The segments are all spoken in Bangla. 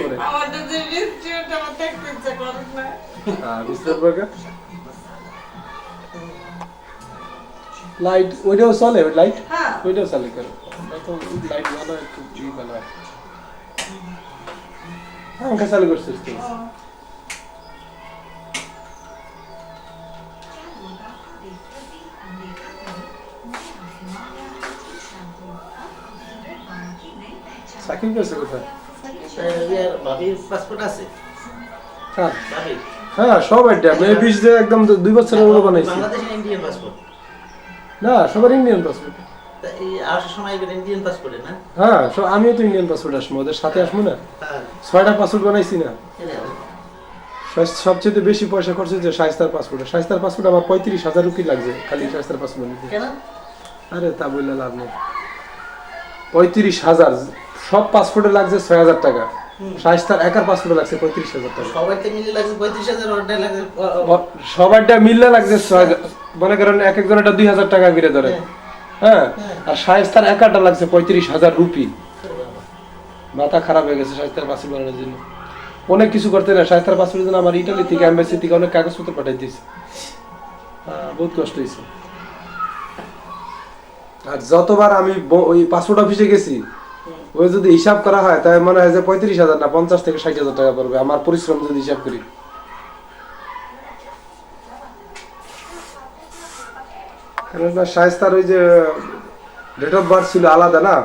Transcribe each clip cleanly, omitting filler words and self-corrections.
করে আমাদের যে বৃষ্টিটা আমার দেখতে ইচ্ছা করে না। বুঝতে পারবে লাইট ওইটাও চলে লাইট হ্যাঁ ওইটাও চলে কেন তো লাইট ভালো একটু ভালো হয় পাঙ্খা চালু করছিস তুই সাকিব গেছে কোথায় ভাবির পাসপোর্ট আছে হ্যাঁ ভাবি হ্যাঁ সব আইডিয়া মেয়ে বিশ দিয়ে একদম 2 বছরের ওগুলো বানাইছি বাংলাদেশের ইন্ডিয়ান পাসপোর্ট না সবার ইন্ডিয়ান পাসপোর্ট এই আসার সময় এবার ইন্ডিয়ান পাসপোর্টে না হ্যাঁ আমিও তো ইন্ডিয়ান পাসপোর্ট আসবো ওদের সাথে আসবো না হ্যাঁ 6টা পাসপোর্ট বানাইছি না এটা সবচেয়ে বেশি পয়সা খরচ হচ্ছে শাইস্তার পাসপোর্টে শাইস্তার পাসপোর্ট আমার 35,000 রুপি লাগছে খালি শাইস্তার পাসপোর্ট নিতে কেন আরে তা বললে লাভ নেই 35,000 সব পাসপোর্টে লাগছে 6,000 টাকা শাইস্তার একার পাসপোর্টে লাগছে 35,000 টাকা সবাইতে মিলে লাগছে 35,000 ওটা লাগছে সবারটা মিললে লাগছে 6,000 মনে করেন এক একজন এটা 2,000 টাকা করে ধরে হ্যাঁ আর শাইস্তার একাটা লাগছে 35,000 রুপি মাথা খারাপ হয়ে গেছে শাইস্তার পাসপোর্ট বানানোর জন্য অনেক কিছু করতে না শাইস্তার পাসপোর্টের জন্য আমার ইটালি থেকে এমবাসি থেকে অনেক কাগজপত্র পাঠাই দিয়েছে বহুত কষ্ট হয়েছে আর যতবার আমি ওই পাসপোর্ট অফিসে গেছি ওই যদি হিসাব করা হয় তাই মনে হয় যে 35,000 না 50 থেকে 60,000 টাকা পড়বে আমার পরিশ্রম যদি হিসাব করি কেননা শায়েস্তার ওই যে ডেট অফ বার্থ ছিল আলাদা না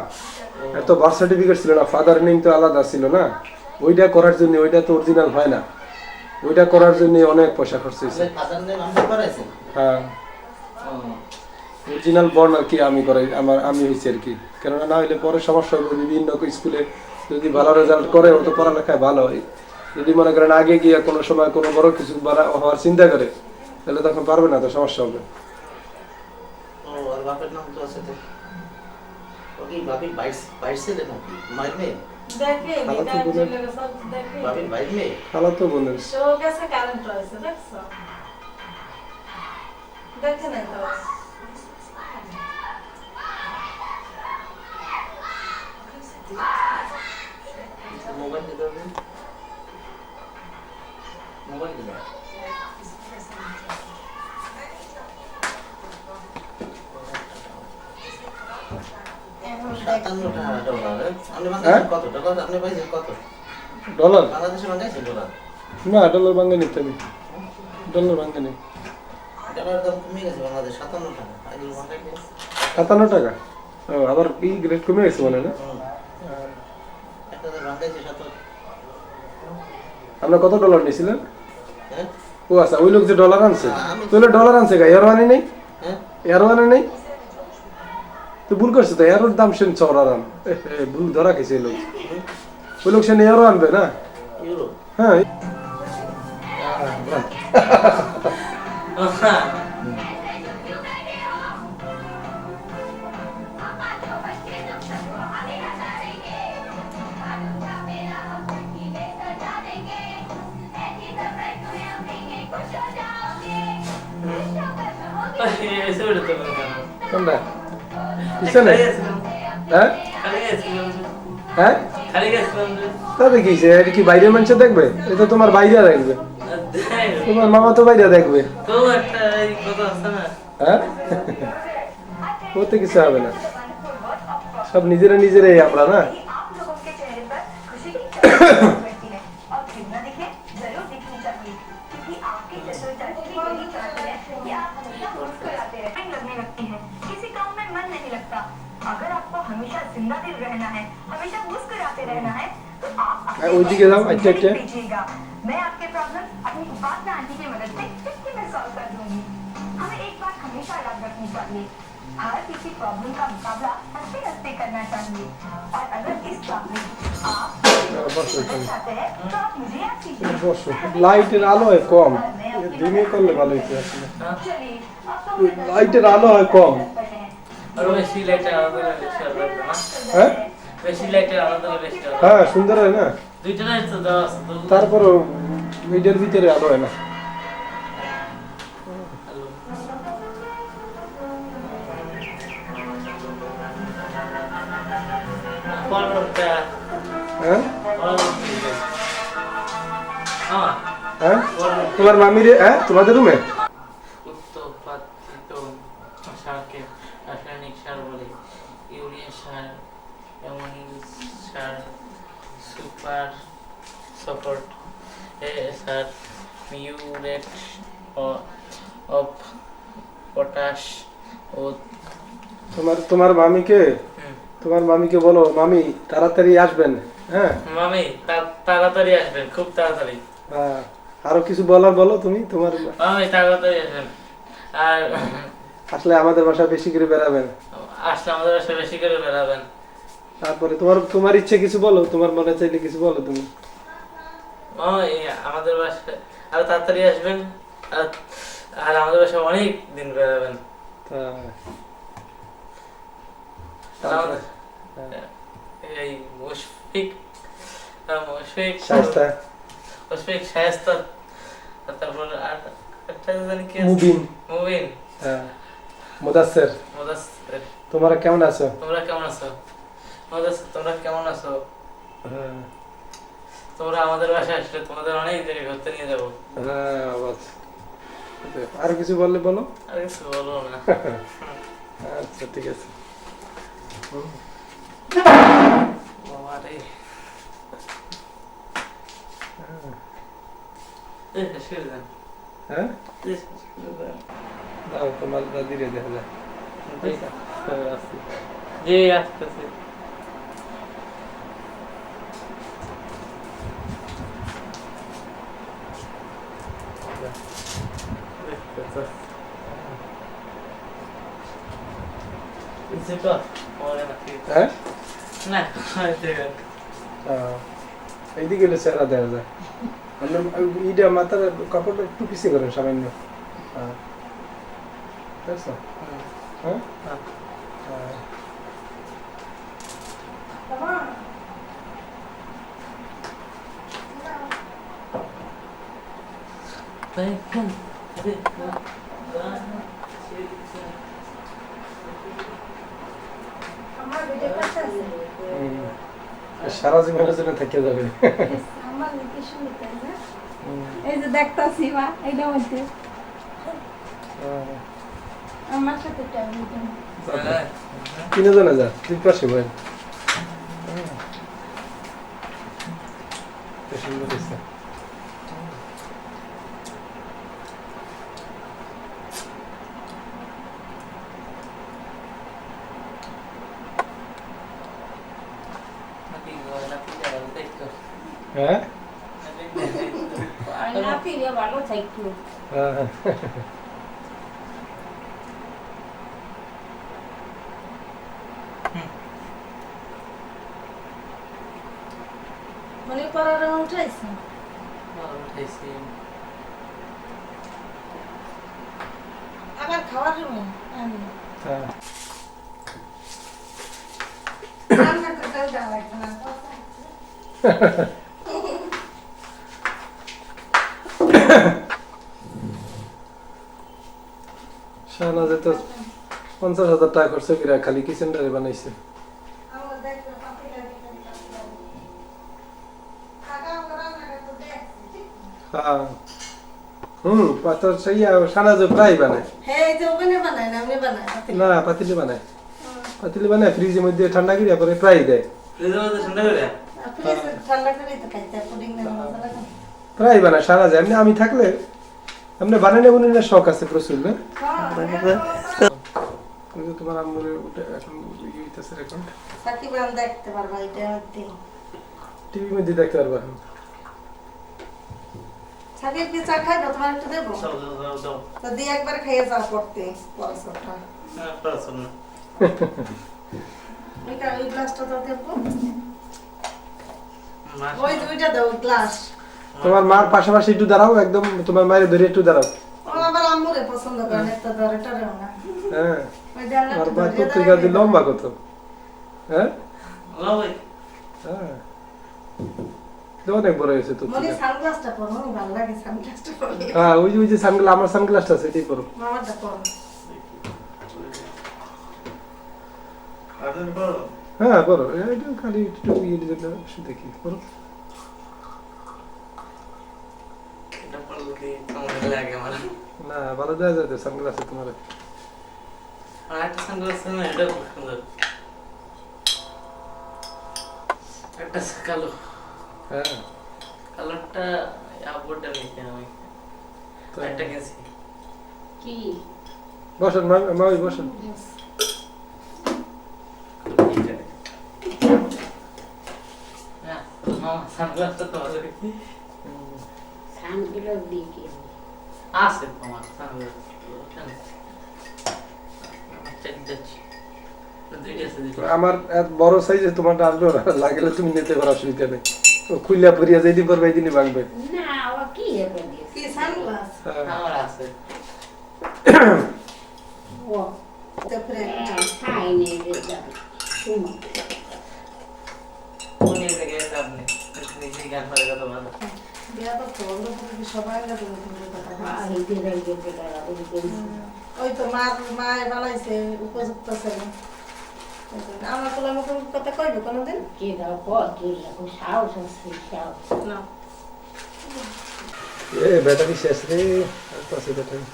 এত বার্থ সার্টিফিকেট ছিল না ফাদার নেম তো আলাদা ছিল না ওইটা করার জন্য ওইটা তো অরিজিনাল হয় না ওইটা করার জন্য অনেক পয়সা খরচ হয়েছে ফাদার নেম আমরা করাইছেন হ্যাঁ অরিজিনাল বর্ণ আর কি আমি করাই আমি হয়েছি আর কি কেননা না হইলে পরে সমস্যা হবে বিভিন্ন স্কুলে যদি ভালো রেজাল্ট করে ও তো পড়ালেখায় ভালো হয় যদি মনে করেন আগে গিয়ে কোনো সময় কোনো বড় কিছু হওয়ার চিন্তা করে তাহলে তখন পারবে না তো সমস্যা হবে ও আর বাপের নাম তো আছে তো ওকে বাপি 22 ছেলে নাকি মায়ের মেয়ে দেখে খালা তো বিদায় বলে- চলে সব দেখে বাপির 22 মেয়ে খালা তো বলেন শো গেছে কারেন্ট রয়েছে দেখছো দেখে নাই তো মোবাইল দিতে হবে মোবাইল দিতে এখন হ্যাঁ? কত টাকা আপনি পাইছেন কত ডলার বাংলাদেশে বাংলাদেশে ডলার না ডলার ভাঙে নিতে আমি ডলার ভাঙে নেই ডলার দাম কমে গেছে বাংলাদেশ 57 টাকা আগে বাংলাদেশ 57 টাকা ও আবার কি গ্রেড কমে গেছে মানে না 1000 বাংলাদেশে 57 আমরা কত ডলার নিয়েছিলেন হ্যাঁ ও আচ্ছা ওই লোক যে ডলার আনছে আমি- তাহলে ডলার আনছে গা এয়ারওয়ানি নেই হ্যাঁ এয়ারওয়ানি নেই তো ভুল করছে তো এয়ারোর দাম সেন চড়ার আন ভুল ধরা খেয়েছে এই লোক ওই লোক সেন এয়ারও আনবে না ইউরো হ্যাঁ কোনটা পিছনে হ্যাঁ হ্যাঁ তাতে কি সে এটা কি বাইরের মানুষ দেখবে এটা তোমার বাইরে দেখবে তোমার মামা তো বাইরে দেখবে হ্যাঁ ওতে কিছু হবে না সব নিজেরা নিজেরাই আমরা না किसी काम में मन नहीं लगता अगर आपको हमेशा जिंदा दिल रहना है हमेशा मुस्कुराते रहना है तो आप ওইদিকে যাও আচ্ছা আচ্ছা लीजिएगा मैं आपके प्रॉब्लम अपनी उपासना आंटी की मदद से चुटकी में सॉल्व कर दूंगी हमें एक बात हमेशा याद रखनी चाहिए हर किसी प्रॉब्लम का मुकाबला हंसते हंसते करना चाहिए और अगर इस बात में आप चाहते हैं तो आप मुझे याद कीजिए বসো লাইটের আলো হয় কম দিনে করলে ভালো হতো আসলে चलिए अब तो লাইটের আলো হয় কম হ্যাঁ হ্যাঁ সুন্দর হয় না তারপরও মিডিয়ার ভিতরে আলো হয় না হ্যাঁ হ্যাঁ তোমার মামির হ্যাঁ তোমাদের রুমে উৎপাদিত সারকে রাসায়নিক সার বলে। ইউরিয়া সার, অ্যামোনিয়াম সার, সুপার সাপোর্ট সার, মিউরেট অফ পটাশ ও তোমার মামিকে বলো মামি তাড়াতাড়ি আসবেন। হ্যাঁ মামি তাড়াতাড়ি আসবেন, খুব তাড়াতাড়ি। আরো কিছু বলার বলো তুমি তোমার মামি তাড়াতাড়ি আসবেন। আর আসলে আমাদের বাসায় বেশি করে বেড়াবেন। আসলে আমাদের বাসায় বেশি করে বেড়াবেন। তারপরে তোমার ইচ্ছে কিছু বলো, তোমার মনে চাইলে কিছু বলো তুমি। মামি আমাদের বাসায় আরো তাড়াতাড়ি আসবেন, আর আমাদের বাসায় অনেক দিন বেড়াবেন। এই মুশফিক শায়েস্তা, তারপর আর একটা জানি কি মুবিন মুদাসসির তোমরা কেমন আছো? তোমরা কেমন আছো? তোমরা কেমন আছো? তোমরা আমাদের বাসায় আসলে তোমাদের অনেক জায়গায় ঘুরতে নিয়ে যাবো। আর কিছু বললে বলো। আর কিছু বলো না। আচ্ছা ঠিক আছে। বাবা রে, হ্যাঁ দাও তোমার দাদিরে দেখা যায়। জি আসতেছে। হ্যাঁ না এইদিকে গেলে চেহারা দেখা যায়। ইটা মাথার কাপড়টা একটু পিছিয়ে করেন সামান্য। হ্যাঁ আমার ভিডিও করতে আছে সারা জীবনের জন্য থেকে যাবে। আমার লোকেশন নিতে না এই যে দেখতাছি মা এইটা মধ্যে আমার সাথে ট্যাবলেট কিনে জানা যা তুই পাশে বল। সুন্দর হয়েছে। হ্যাঁ না ফিরে ভালো থাকতো মনে করার উঠাইছে আবার খাওয়ার জন্য রান্না করতে যাওয়া লাগবে না শাহনাজে তো 50,000 টাকা খরচ করে খালি কিচেনটারে বানাইছে। পাথর শাহনাজে প্রায় বানায় না পাতিলে বানায় ফ্রিজের মধ্যে ঠান্ডা করে পরে প্রায় দেয়। প্রায় বানায় শাহনাজে। এমনি আমি থাকলে এমনি বানানো বানানোর শখ আছে প্রচুর। না তোমার আম্মুর এখন রেকর্ড টিভির মধ্যে দেখতে পারবা। ছাগের কি চা খাইবো তোমার একটু দেবো তো দিয়ে একবার খাইয়ে যাও পড়তে পড়াশোনাটা ওই গ্লাসটা তো দেবো ওই দুইটা দাও গ্লাস। তোমার মার পাশাপাশি একটু দাঁড়াও, একদম তোমার মায়ের ধরে একটু দাঁড়াও। ও আবার আম্মুরে পছন্দ করে না তো ধরেটা রেও না। হ্যাঁ ওই দেয়ালটা আর মা পত্রিকা দিয়ে লম্বা কত। হ্যাঁ হ্যাঁ অনেক বড় হয়েছে তো। মনে সানগ্লাসটা পরো ভালো লাগে সানগ্লাসটা পরলে। হ্যাঁ ওই যে সানগ্লাস আমার সানগ্লাসটা আছে এটাই পরো। মামারটা পরো। হ্যাঁ পরো এটা খালি একটু ইয়ে জন্য দেখি পরো। যদি কেমন লাগে আমার। না ভালো দেওয়া যায় সানগ্লাস তোমার। আর একটা সানগ্লাস আছে না, এটা খুব সুন্দর। একটা আছে কালো, হ্যাঁ কালোটা আব্বুরটা নিতে আমি। একটা কিনছি। কি বসেন মামি বসেন। হ্যাঁ, মামা সানগ্লাসটা তো ভালো দেখি। সানগ্লাস দিয়ে কি আছে তোমার সানগ্লাস? আমার এত বড় সাইজে তোমারটা আসবে না, লাগলে তুমি নিতে পারো, অসুবিধা নেই। ও খুইলা পরিয়া যাই দিন পর দিনই ভাঙবে। না ও কি হবে দিয়ে কি সানগ্লাস হ্যাঁ। আমার আছে। ও তারপরে খাই নেই রে দাও শুনো উনি থেকে আপনি নিজে জ্ঞান করে কত ভালো। বিয়া তো করলো কি সবাই না তুমি কথা আর বলছো। এই যে গেছে তারা ওই তো মায় বানাইছে উপযুক্ত ছেলে। আমার তো আমাকে কথা কইবে কোনোদিন কে দাও পর কে লাগো সাহস আছে সাহস না। এ ব্যাটারি শেষ রে, আর পাশে ব্যাটারি।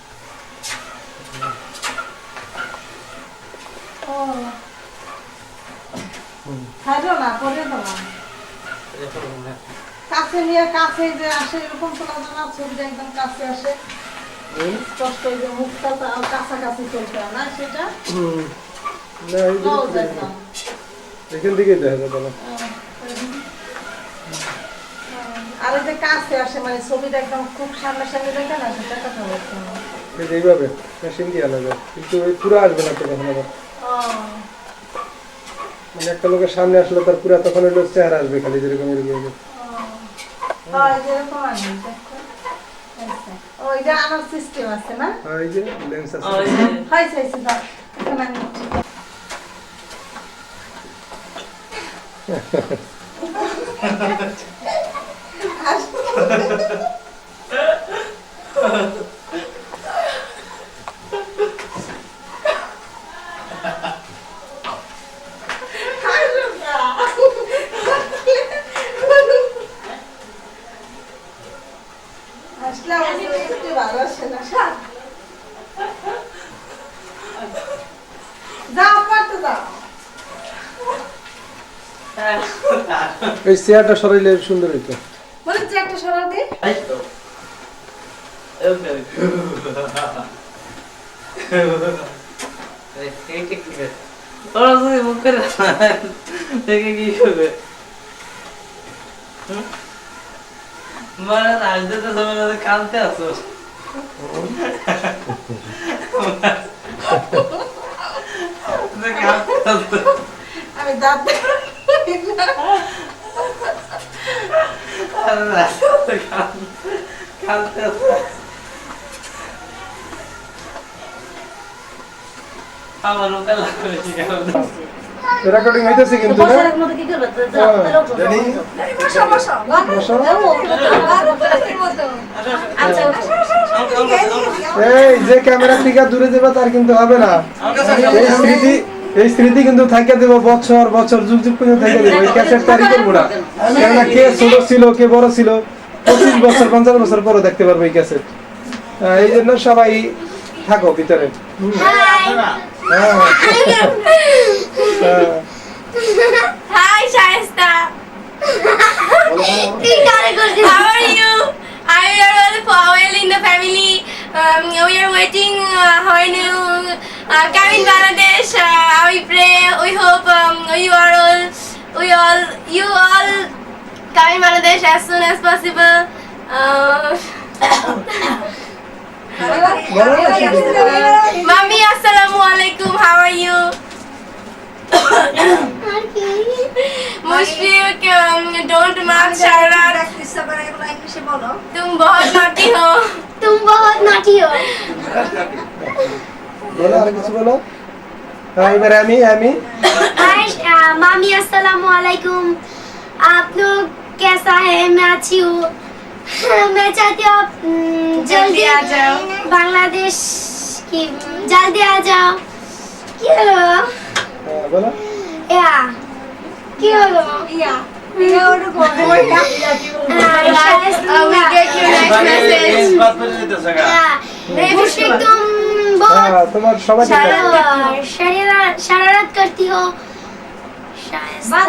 ও খাইলো না করে দাও কাছে নিয়ে কাছে যে আসে এরকম তো না, ছবিটা একদম কাছে আসে স্পষ্ট, এই যে মুখটা তো আর কাছাকাছি চলতে হয় না সেটা না এই যে ক্লোজ একদম। এখান থেকেই দেখা যাবে না। আর এই যে কাছে আসে মানে ছবিটা একদম খুব সামনাসামনি দেখে না, সেটা কথা বলতে হবে। এই যে এইভাবে মেশিন দিয়ে আনা যায়, কিন্তু ওই পুরো আসবে না তো তখন আবার। ও মানে একটা লোকের সামনে আসলে তার পুরো তখন হলো চেহারা আসবে খালি, যেরকম এরকম। হয় যেরকম আনি ওইটা আমার সিস্টেম আছে না, আর এই যে লেন্স আছে। হয়েছে হয়েছে দাও এখন আমি আসলে আমাদের একটু ভালো আসে না স্যার। যাও পারতে যাও। এই চেয়ারটা সরাইলে সুন্দর হইতো। বলে যে একটা সরাও দিই। তাই তো। এইটা কি করে? ওরা যদি মুখ করে দেখে কি করবে? মানে আসতে তো সময় কানতে আসো। আমি দাঁত কানতে আসো। আমার ওকে লাগবে কেমন? রেকর্ডিং হইতেছে কিন্তু না। মধ্যে কি করবে জানি বসো বসো বসো। আচ্ছা এই যে ক্যামেরা থেকে দূরে যাবে তার কিন্তু হবে না। এই স্মৃতি কিন্তু থাকে দেব বছর বছর যুগ যুগ পর্যন্ত থেকে দেব। এই ক্যাসেট তারি করবো না, কেননা কে ছোট ছিল কে বড় ছিল 25 বছর 50 বছর পরে দেখতে পারবো এই ক্যাসেট। এই জন্য সবাই থাকো ভিতরে। হ্যাঁ Hi, Shaista. How are you? I'm your well in the family. We are waiting for you come in Bangladesh. We pray. We hope you all come in Bangladesh as soon as possible. Mami, assalamu alaikum. How are you? मुश्किल डोंट मार्क शरारत तुम बहुत नॉटी हो तुम बहुत नॉटी हो বলো আর কিছু বলো। হ্যাঁ এবারে আমি हाय मामी अस्सलाम वालेकुम आप लोग कैसा है मैं अच्छी हूँ मैं चाहती हूँ आप जल्दी आ जाओ बांग्लादेश की जल्दी आ जाओ क्या হ্যাঁ বলো। या কি হলো ইয়া ইয়া ওটা কোন we get your next message বাদ পড়ে যেতেছে গা। मुश्किल तुम बहुत হ্যাঁ, তোমার সবাই शरारत करती हो शाइस्ता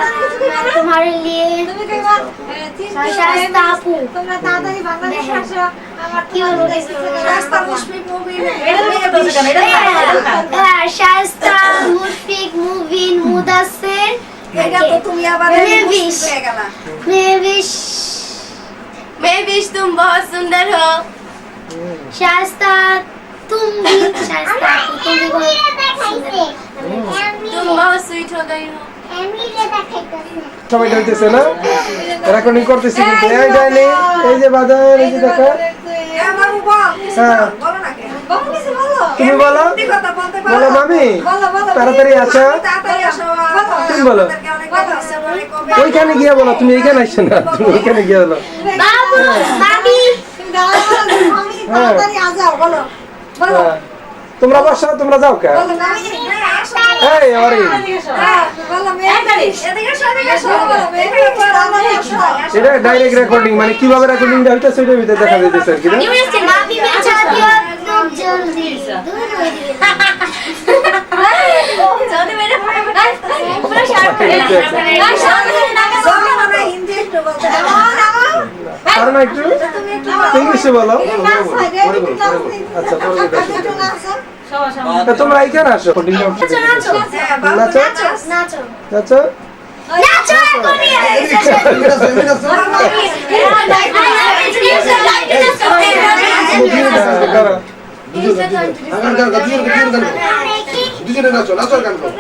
मैं तुम्हारे लिए তুমি কইবা शाइस्ता आपू তোমরা তাড়াতাড়ি বাংলাদেশে আসো আমার কি বলবো দেখছি রাস্তা মুশফিক মুভি शाइस्ता मुशफिक मुबिन मुदस्सिर এটা তো তুমি আবার मैं विश হয়ে গেলা मैं विश तुम बहुत सुंदर हो शाइस्ता तुम भी शाइस्ता आपू, तुम भी बहुत तुम बहुत स्वीट हो गई हो সবাই হইতেছে না রেকর্ডিং করতেছি কিন্তু এই যায়নি এই যে বাজার এই যে দেখো আমার বল হ্যাঁ বলো না কেন বলো কিছু বলো তুমি বলো সত্যি কথা বলতে পারো বলো মামি বলো বলো তাড়াতাড়ি আসো তাড়াতাড়ি আসো তুমি বলো আমাদেরকে অনেক কথা আছে বলে কবে ওইখানে গিয়ে বলো তুমি এইখানে আসছো না তুমি ওইখানে গিয়ে বলো बाबू मामी তুমি দাঁড়াও বলো আমি তাড়াতাড়ি আজাও বলো বলো হ্যাঁ। তোমরা বসো তোমরা যাও কে বলো আমি আসো এই আরে হ্যাঁ বলো এদিকে এদিকে আসো বলো এদিকে তাড়াতাড়ি আসো এটা ডাইরেক্ট রেকর্ডিং মানে কিভাবে রেকর্ডিংটা হইতাছে সেটার ভিতরে দেখা যাইতেছে আর কি না मामी मैं चाहती हूँ आप लोग जल्दी दूर हो जल्दी मेरे पूरा शार्ट कर বলো না হিন্দি একটু বলতে কারণ একটু তুমি একটু ইংলিশে বলো আচ্ছা তা তোমরা এইখানে আসো রেকর্ডিংটা नाचो নাচো नाचो নাচো नाचो করো দুজনে নাচো নাচো গান করো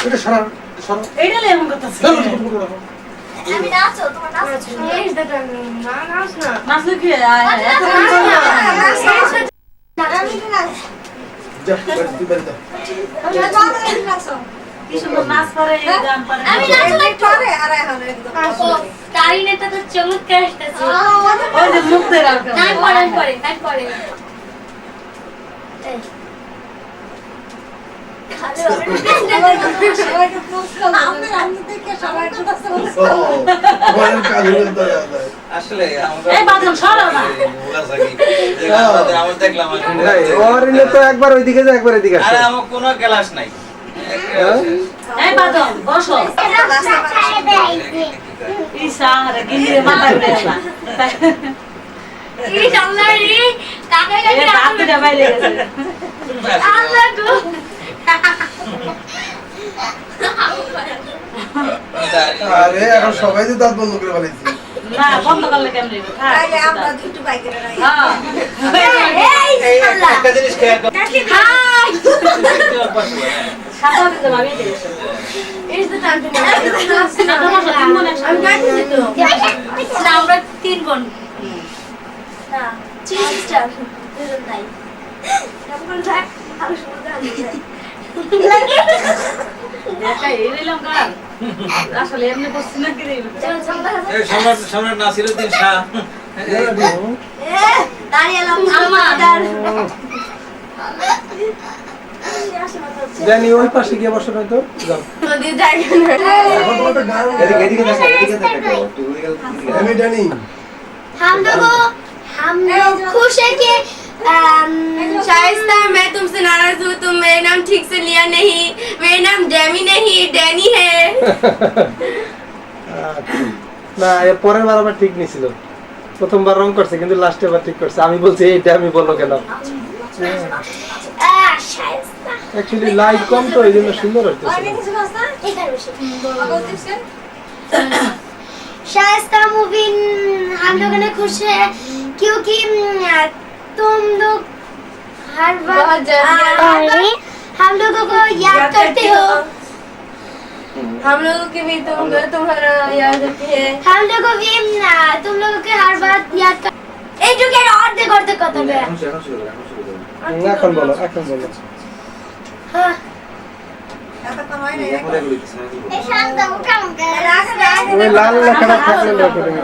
এটা সারা সারা আমি নাচো তোমার নাচো না নাচ না যা তুই বাড়ি যা আমি নাচো একটু আপু কারিনেটা তো চমৎকার আসতেছে নাচ পড়ে তোমার কাজ হয়ে তো আসলে আমরা দেখলাম ওরিনে তো একবার ওইদিকে যায় একবার এদিকে আসে আরে আমার কোনো ক্লাস নাই আরে এখন সবাই তো দাঁত বন্ধ করে ফেলেছে একটা জিনিস খেয়াল করো আমরা 3 বোন না 3 সিস্টার দুজন নাই কেমন থাক ভালো সুন্দর সম্রাট নাসিরউদ্দিন শাহ জানি ওই পাশে গিয়ে বসো নয়তো যাও এখন তো একটা গান এদিকে এদিকে দেখো এদিকে দেখো আমি জানি हम लोग खुश है कि शाइस्ता मैं तुमसे नाराज हूँ तुम मेरा नाम ठीक से लिया नहीं मेरा नाम डैमी नहीं डैनी है না এর পরের বার আবার ঠিক নিছিল প্রথমবার রং করছে কিন্তু লাস্টে বার ঠিক করছে আমি বলছি এইটা আমি বললো কেন शाइस्ता অ্যাকচুয়ালি লাইট কম তো এইজন্য সুন্দর হচ্ছে शाइस्ता मूवी हम लोगों ने खुश है क्योंकि तुम लोग हर वक्त हम लोगों को याद करते हो हम लोगों के भी तुम्हारा याद रखते हैं हम लोगों भी तुम लोगों के हर बात याद कर एक जो क्या और करते कत है এখন বলো हाँ ওই লাল লেখাটা থাকলে রেকর্ডিং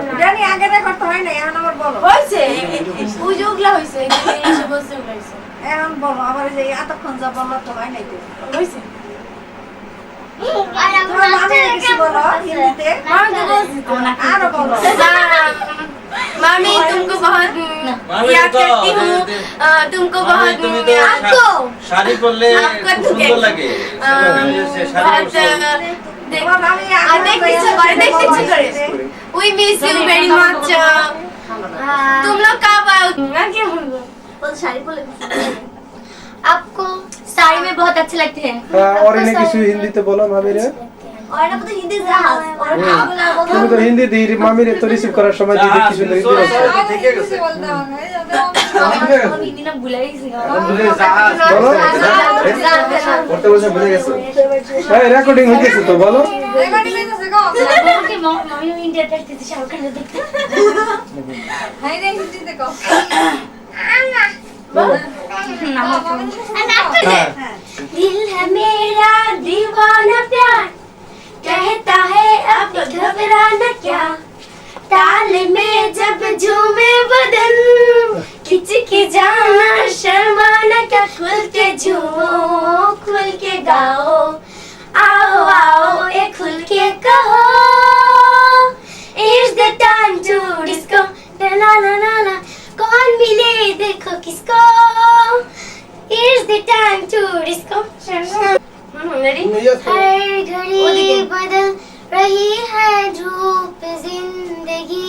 এখন বলো আবার যে এতক্ষণ যা বললো তো হয় নাই তো কিছু বলো হিন্দিতে আরো বলো मामी तुमको बहुत मामी याद तो करती हूँ तुमको मामी, बहुत तुम्हें तो आपको শাড়ি পরলে आपको খুব সুন্দর লাগে sari পরছো। We miss you very much. तुम लोग कब आओगे? मैं क्या बोलूं? শাড়ি পরলে आपको साड़ी में बहुत अच्छे लगते हैं। और इन्हें কিছু হিন্দিতে বলো মামি রে। और এটা তো হিন্দি জাহাজ और ভাবনা বলতে তুমি তো হিন্দি দিয়ে মামি রে তো রিসিভ করার সময় দিদি কি সুন্দর হিন্দি বলছো। ঠিক আছে বলতে হবে हम हिंदी ना भुला ही सी। বলো। পড়তে বলছে ভুলে গেছো এই রেকর্ডিং হইতেছে তো বলো। রেকর্ডিং হইতাছে গো कि मम्मी इंडिया देखती थी शाहरुख खान देखते। হাই রে হিন্দিতে কও दिल है मेरा दीवाना प्यार कहता है अब घबराना क्या ताल में जब झूमे बदन खिंच के जाना शर्माना क्या खुल के झूमो खुल के गाओ आओ आओ ये खुल के कहो It's the time to disco la la la la कौन मिले देखो किसको It's the time to disco ready हर घड़ी बदल रही है धूप जिंदगी